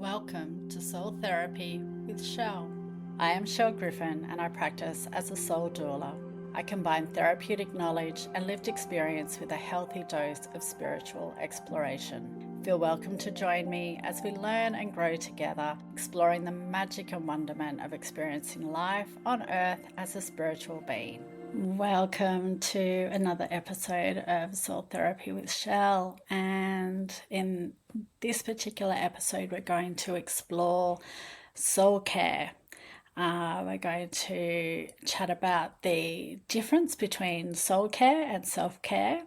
Welcome to Soul Therapy with Chelle. I am Chelle Griffin and I practice as a soul doula. I combine therapeutic knowledge and lived experience with a healthy dose of spiritual exploration. Feel welcome to join me as we learn and grow together, exploring the magic and wonderment of experiencing life on earth as a spiritual being. Welcome to another episode of Soul Therapy with Chelle, and in this particular episode we're going to explore soul care. We're going to chat about the difference between soul care and self-care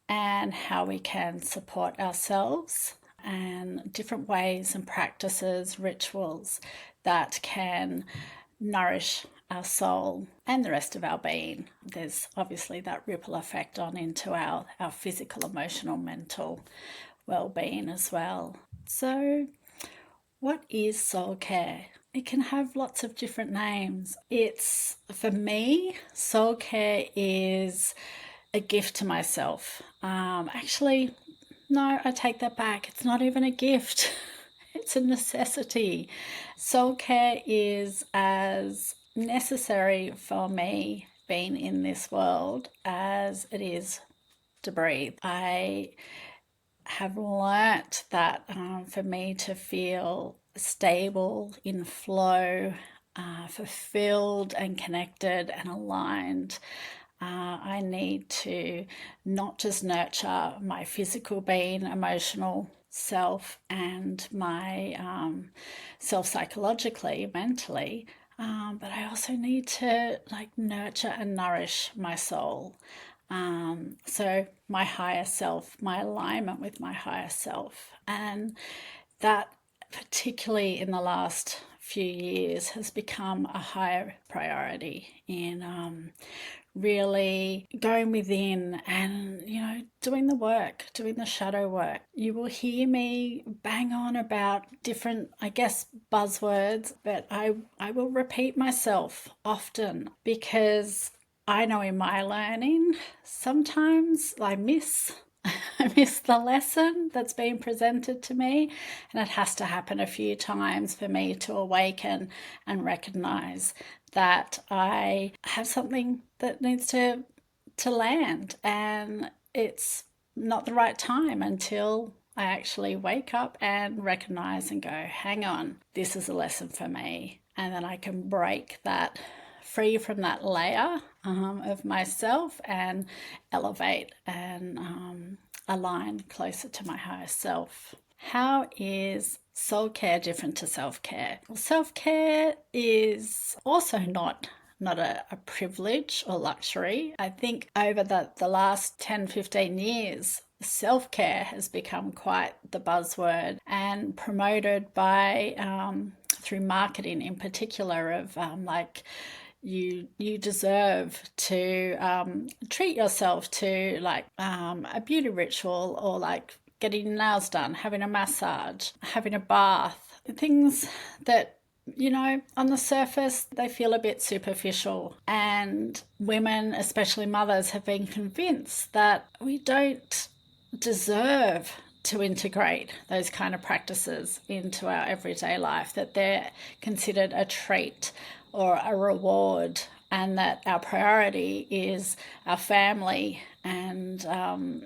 and how we can support ourselves and different ways and practices, rituals that can nourish our soul and the rest of our being. There's obviously that ripple effect on into our physical, emotional, mental well-being as well. So what is soul care? It can have lots of different names. For me, soul care is a gift to myself. Actually, no, I take that back. It's not even a gift. It's a necessity. Soul care is as necessary for me being in this world as it is to breathe. I have learnt that for me to feel stable, in flow, fulfilled and connected and aligned, I need to not just nurture my physical being, emotional self, and my self psychologically, mentally, but I also need to nurture and nourish my soul. So my higher self, my alignment with my higher self, and that particularly in the last few years has become a higher priority in really going within and doing the work, doing the shadow work. You will hear me bang on about different, I guess, buzzwords, but I will repeat myself often because I know in my learning sometimes I miss the lesson that's being presented to me, and it has to happen a few times for me to awaken and recognize that I have something that needs to land, and it's not the right time until I actually wake up and recognize and go, hang on, this is a lesson for me. And then I can break that free from that layer of myself and elevate and align closer to my higher self. How is soul care different to self-care? Well, self-care is also not a privilege or luxury. I think over the last 10-15 years, self-care has become quite the buzzword and promoted by through marketing in particular of you deserve to treat yourself to a beauty ritual, or getting your nails done, having a massage, having a bath, things that on the surface they feel a bit superficial, and women, especially mothers, have been convinced that we don't deserve to integrate those kind of practices into our everyday life, that they're considered a treat or a reward, and that our priority is our family and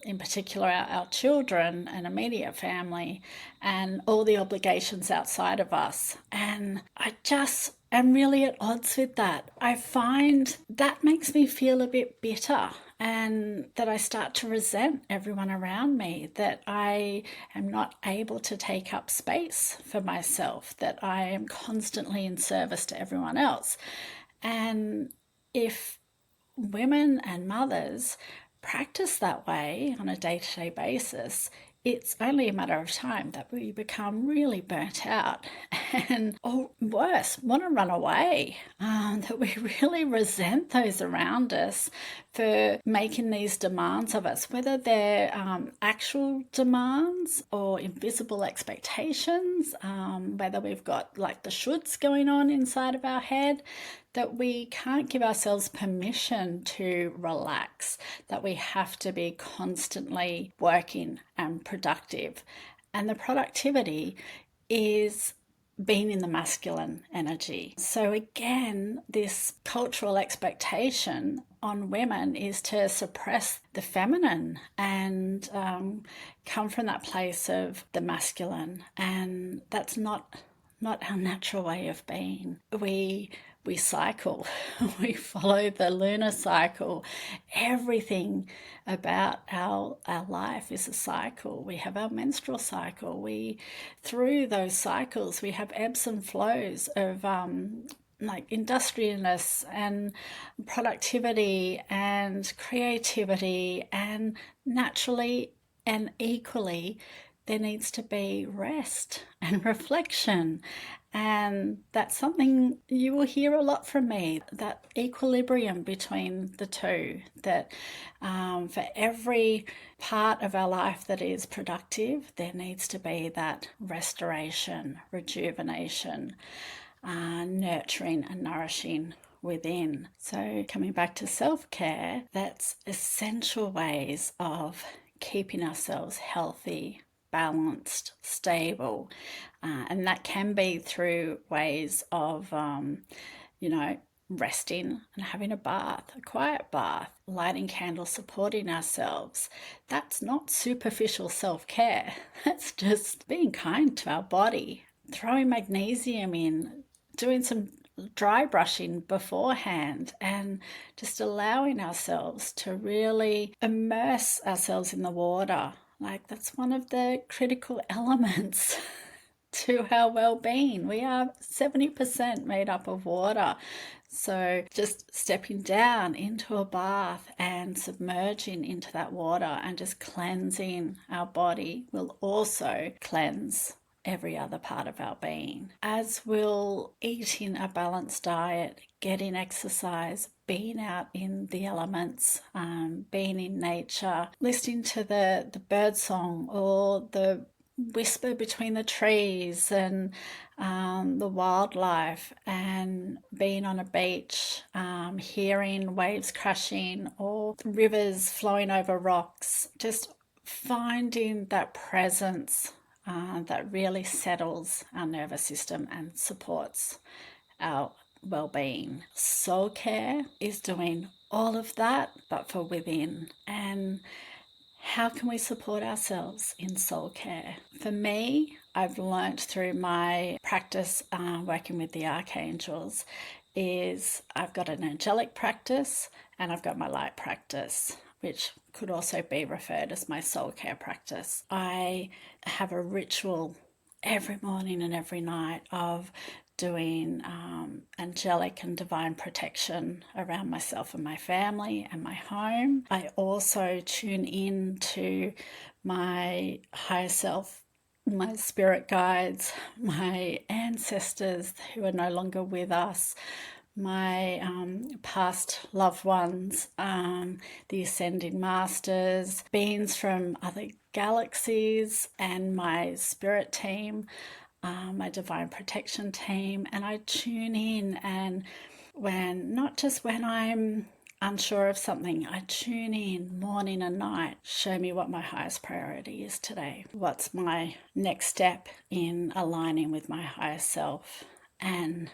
in particular our children and immediate family and all the obligations outside of us. And I just am really at odds with that. I find that makes me feel a bit bitter, and that I start to resent everyone around me, that I am not able to take up space for myself, that I am constantly in service to everyone else. And if women and mothers practice that way on a day-to-day basis, it's only a matter of time that we become really burnt out and, or worse, want to run away, that we really resent those around us for making these demands of us, whether they're actual demands or invisible expectations, whether we've got the shoulds going on inside of our head, that we can't give ourselves permission to relax, that we have to be constantly working and productive. And the productivity is being in the masculine energy. So again, this cultural expectation on women is to suppress the feminine and come from that place of the masculine, and that's not our natural way of being. We cycle, we follow the lunar cycle. Everything about our life is a cycle. We have our menstrual cycle. Through those cycles, we have ebbs and flows of like industriousness and productivity and creativity, and naturally and equally there needs to be rest and reflection. And that's something you will hear a lot from me, that equilibrium between the two, that for every part of our life that is productive, there needs to be that restoration, rejuvenation, nurturing and nourishing within. So coming back to self-care, that's essential ways of keeping ourselves healthy, balanced, stable, and that can be through ways of, resting and having a bath, a quiet bath, lighting candles, supporting ourselves. That's not superficial self-care. That's just being kind to our body, throwing magnesium in, doing some dry brushing beforehand, and just allowing ourselves to really immerse ourselves in the water. Like, that's one of the critical elements to our well-being. We are 70% made up of water. So just stepping down into a bath and submerging into that water and just cleansing our body will also cleanse every other part of our being, as will eating a balanced diet, getting exercise, being out in the elements, being in nature, listening to the bird song or the whisper between the trees and the wildlife, and being on a beach, hearing waves crashing or rivers flowing over rocks, just finding that presence that really settles our nervous system and supports our well-being. Soul care is doing all of that, but for within. And how can we support ourselves in soul care? For me, I've learnt through my practice working with the archangels, is I've got an angelic practice and I've got my light practice, which could also be referred as my soul care practice. I have a ritual every morning and every night of doing angelic and divine protection around myself and my family and my home. I also tune in to my higher self, my spirit guides, my ancestors who are no longer with us, my past loved ones, the ascending masters, beings from other galaxies, and my spirit team, my divine protection team. And I tune in, and not just when I'm unsure of something, I tune in morning and night. Show me what my highest priority is today. What's my next step in aligning with my higher self? And,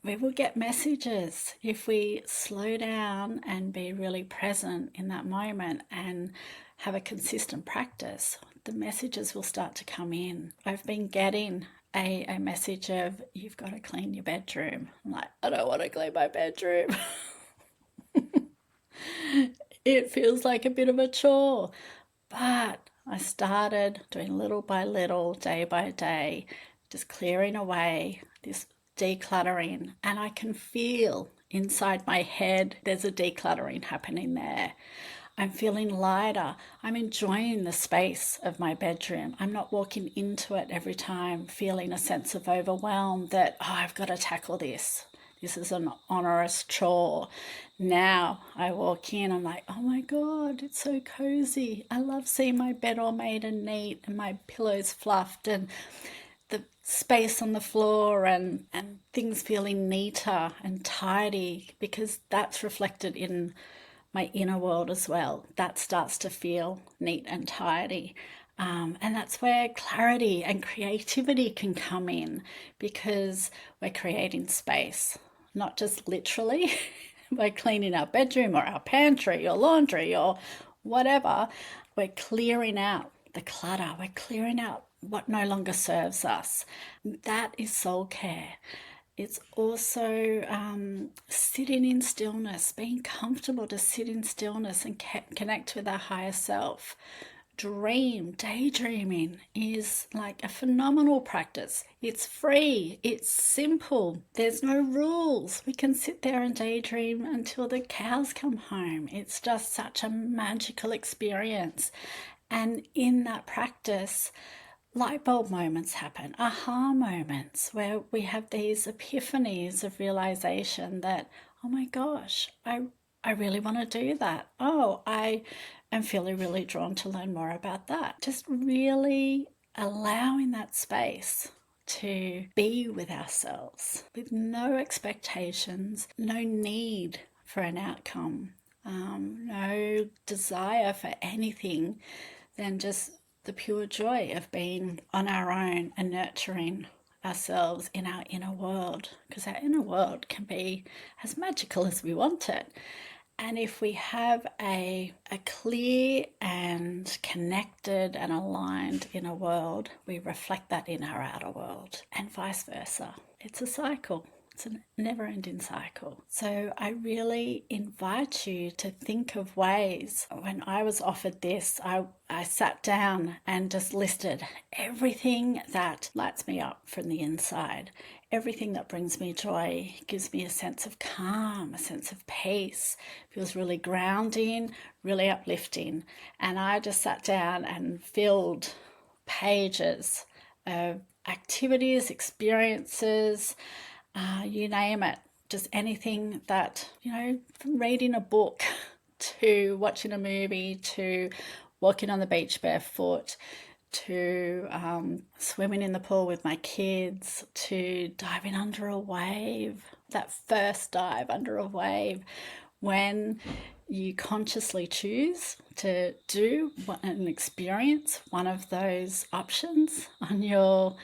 we will get messages if we slow down and be really present in that moment and have a consistent practice. The messages will start to come in. I've been getting a message of, you've got to clean your bedroom. I'm like, I don't want to clean my bedroom. It feels like a bit of a chore. But I started doing little by little, day by day, just clearing away this decluttering, and I can feel inside my head there's a decluttering happening there. I'm feeling lighter. I'm enjoying the space of my bedroom. I'm not walking into it every time feeling a sense of overwhelm that, I've got to tackle this. This is an onerous chore. Now I walk in, I'm like, oh my God, it's so cozy. I love seeing my bed all made and neat and my pillows fluffed and the space on the floor and things feeling neater and tidy, because that's reflected in my inner world as well. That starts to feel neat and tidy. And that's where clarity and creativity can come in, because we're creating space, not just literally by cleaning our bedroom or our pantry or laundry or whatever. We're clearing out the clutter, we're clearing out what no longer serves us. That is soul care. It's also sitting in stillness, being comfortable to sit in stillness and connect with our higher self. Daydreaming is like a phenomenal practice. It's free, it's simple, there's no rules. We can sit there and daydream until the cows come home. It's just such a magical experience. And in that practice, light bulb moments happen, aha moments, where we have these epiphanies of realization that, oh my gosh, I really want to do that. Oh, I am feeling really drawn to learn more about that. Just really allowing that space to be with ourselves with no expectations, no need for an outcome, no desire for anything than just the pure joy of being on our own and nurturing ourselves in our inner world, because our inner world can be as magical as we want it. And if we have a clear and connected and aligned inner world, we reflect that in our outer world, and vice versa. It's a cycle. It's a never-ending cycle. So I really invite you to think of ways. When I was offered this, I sat down and just listed everything that lights me up from the inside, everything that brings me joy, gives me a sense of calm, a sense of peace, feels really grounding, really uplifting. And I just sat down and filled pages of activities, experiences, you name it, just anything that, from reading a book to watching a movie to walking on the beach barefoot to swimming in the pool with my kids to diving under a wave, that first dive under a wave. When you consciously choose to do and experience one of those options on your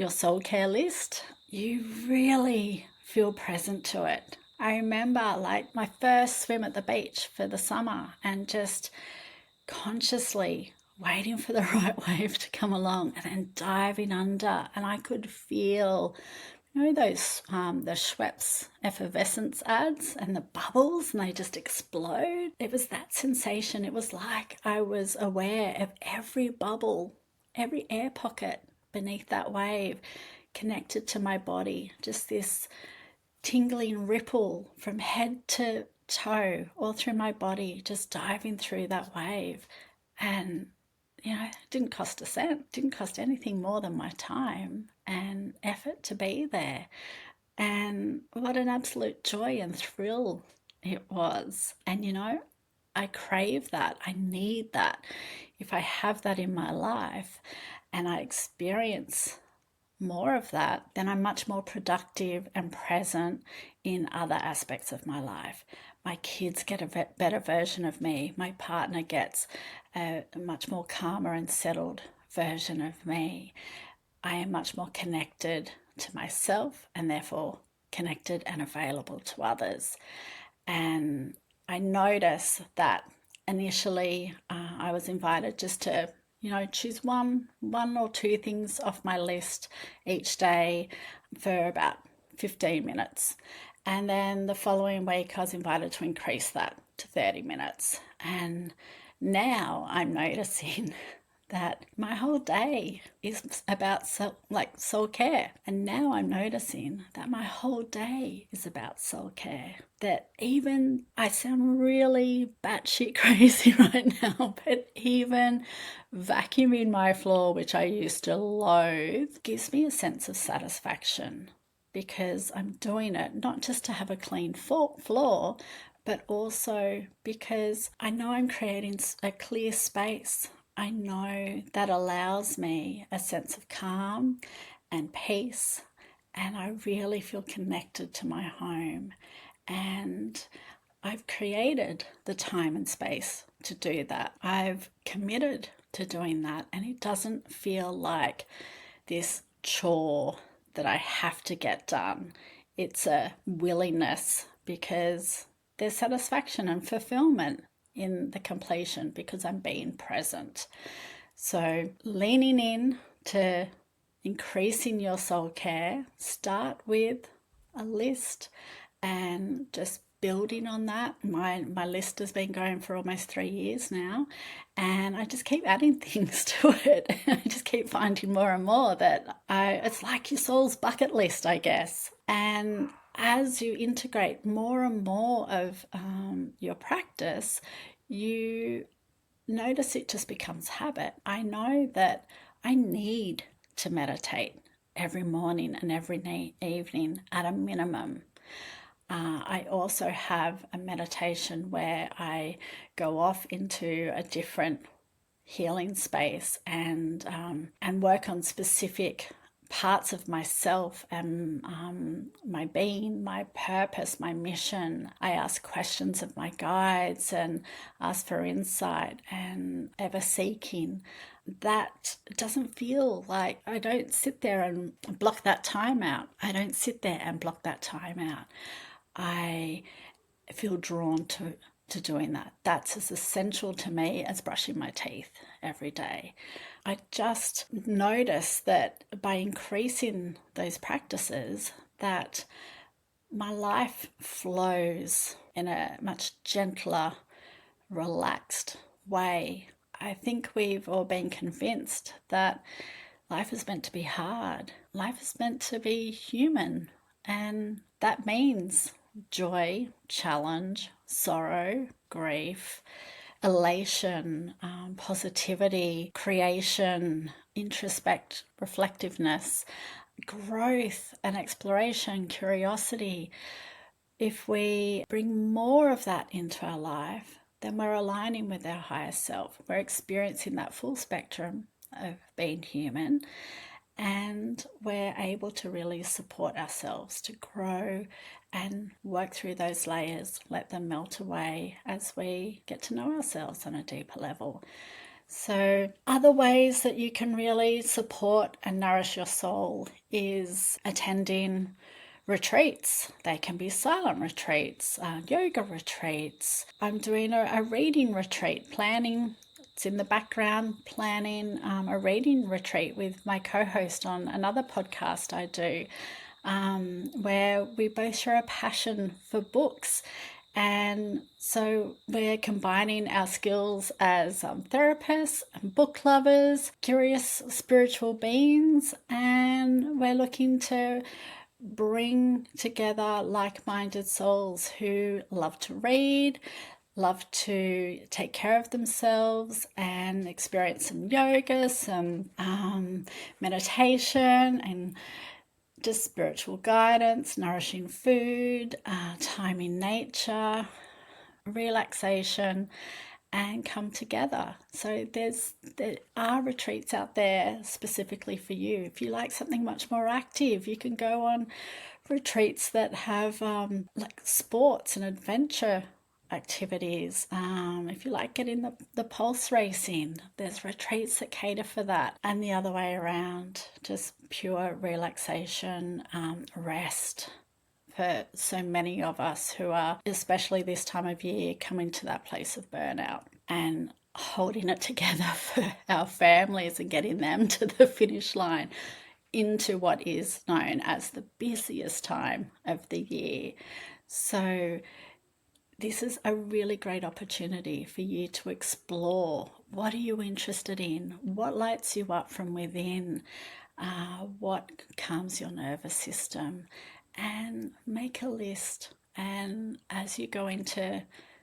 soul care list, you really feel present to it. I remember like my first swim at the beach for the summer and just consciously waiting for the right wave to come along and then diving under, and I could feel those the Schweppes effervescence ads and the bubbles, and they just explode. It was that sensation. It was like I was aware of every bubble, every air pocket beneath that wave, connected to my body. Just this tingling ripple from head to toe, all through my body, just diving through that wave. And it didn't cost a cent, it didn't cost anything more than my time and effort to be there. And what an absolute joy and thrill it was. And I crave that. I need that. If I have that in my life and I experience more of that, then I'm much more productive and present in other aspects of my life. My kids get a better version of me. My partner gets a much more calmer and settled version of me. I am much more connected to myself and therefore connected and available to others. And I notice that initially I was invited just to choose one or two things off my list each day for about 15 minutes. And then the following week I was invited to increase that to 30 minutes. And now I'm noticing that my whole day is about soul care. And now I'm noticing that my whole day is about soul care. That even, I sound really batshit crazy right now, but even vacuuming my floor, which I used to loathe, gives me a sense of satisfaction, because I'm doing it not just to have a clean floor, but also because I know I'm creating a clear space. I know that allows me a sense of calm and peace, and I really feel connected to my home. And I've created the time and space to do that. I've committed to doing that, and it doesn't feel like this chore that I have to get done. It's a willingness because there's satisfaction and fulfillment in the completion because I'm being present. So leaning in to increasing your soul care, start with a list and just building on that. My list has been going for almost 3 years now, and I just keep adding things to it. I just keep finding more and more that it's like your soul's bucket list, I guess. And as you integrate more and more of your practice, you notice it just becomes habit. I know that I need to meditate every morning and every evening at a minimum. I also have a meditation where I go off into a different healing space and work on specific parts of myself and my being, my purpose, my mission. I ask questions of my guides and ask for insight and ever seeking. That doesn't feel like I don't sit there and block that time out. I don't sit there and block that time out. I feel drawn to doing that. That's as essential to me as brushing my teeth every day. I just notice that by increasing those practices, that my life flows in a much gentler, relaxed way. I think we've all been convinced that life is meant to be hard. Life is meant to be human, and that means joy, challenge, sorrow, grief, elation, positivity, creation, reflectiveness, growth and exploration, curiosity. If we bring more of that into our life, then we're aligning with our higher self. We're experiencing that full spectrum of being human, and we're able to really support ourselves to grow and work through those layers, let them melt away as we get to know ourselves on a deeper level. So other ways that you can really support and nourish your soul is attending retreats. They can be silent retreats, yoga retreats. I'm doing a reading retreat, it's in the background, planning a reading retreat with my co-host on another podcast I do, where we both share a passion for books. And so we're combining our skills as therapists, book lovers, curious spiritual beings, and we're looking to bring together like-minded souls who love to read, love to take care of themselves and experience some yoga, some meditation, and just spiritual guidance, nourishing food, time in nature, relaxation, and come together. So there are retreats out there specifically for you. If you like something much more active, you can go on retreats that have like sports and adventure activities. If you like getting the pulse racing, there's retreats that cater for that. And the other way around, just pure relaxation, rest, for so many of us who are, especially this time of year, coming to that place of burnout and holding it together for our families and getting them to the finish line into what is known as the busiest time of the year. So this is a really great opportunity for you to explore. What are you interested in? What lights you up from within? What calms your nervous system? And make a list. And as you go into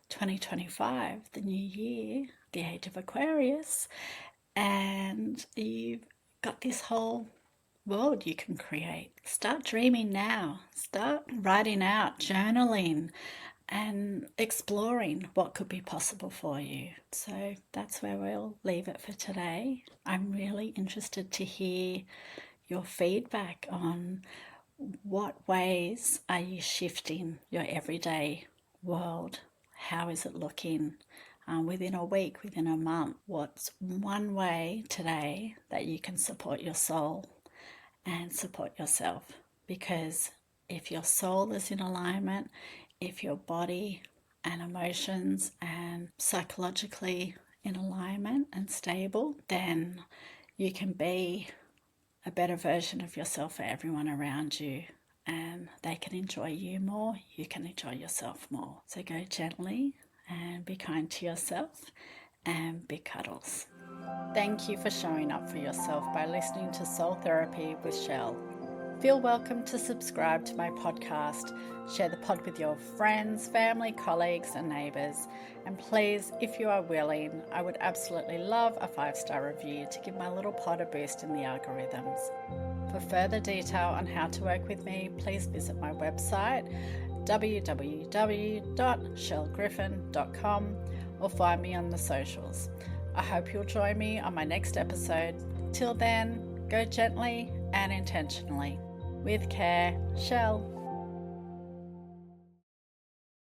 2025, the new year, the age of Aquarius, and you've got this whole world you can create. Start dreaming now. Start writing out, journaling, and exploring what could be possible for you. So that's where we'll leave it for today. I'm really interested to hear your feedback on what ways are you shifting your everyday world? How is it looking? within a week, within a month. What's one way today that you can support your soul and support yourself? Because if your soul is in alignment, if your body and emotions and psychologically in alignment and stable, then you can be a better version of yourself for everyone around you, and they can enjoy you more, you can enjoy yourself more. So go gently and be kind to yourself, and big cuddles. Thank you for showing up for yourself by listening to Soul Therapy with Chelle. Feel welcome to subscribe to my podcast, share the pod with your friends, family, colleagues and neighbours, and please, if you are willing, I would absolutely love a 5-star review to give my little pod a boost in the algorithms. For further detail on how to work with me, please visit my website www.chellegriffin.com or find me on the socials. I hope you'll join me on my next episode. Till then, go gently and intentionally. With care, Chelle.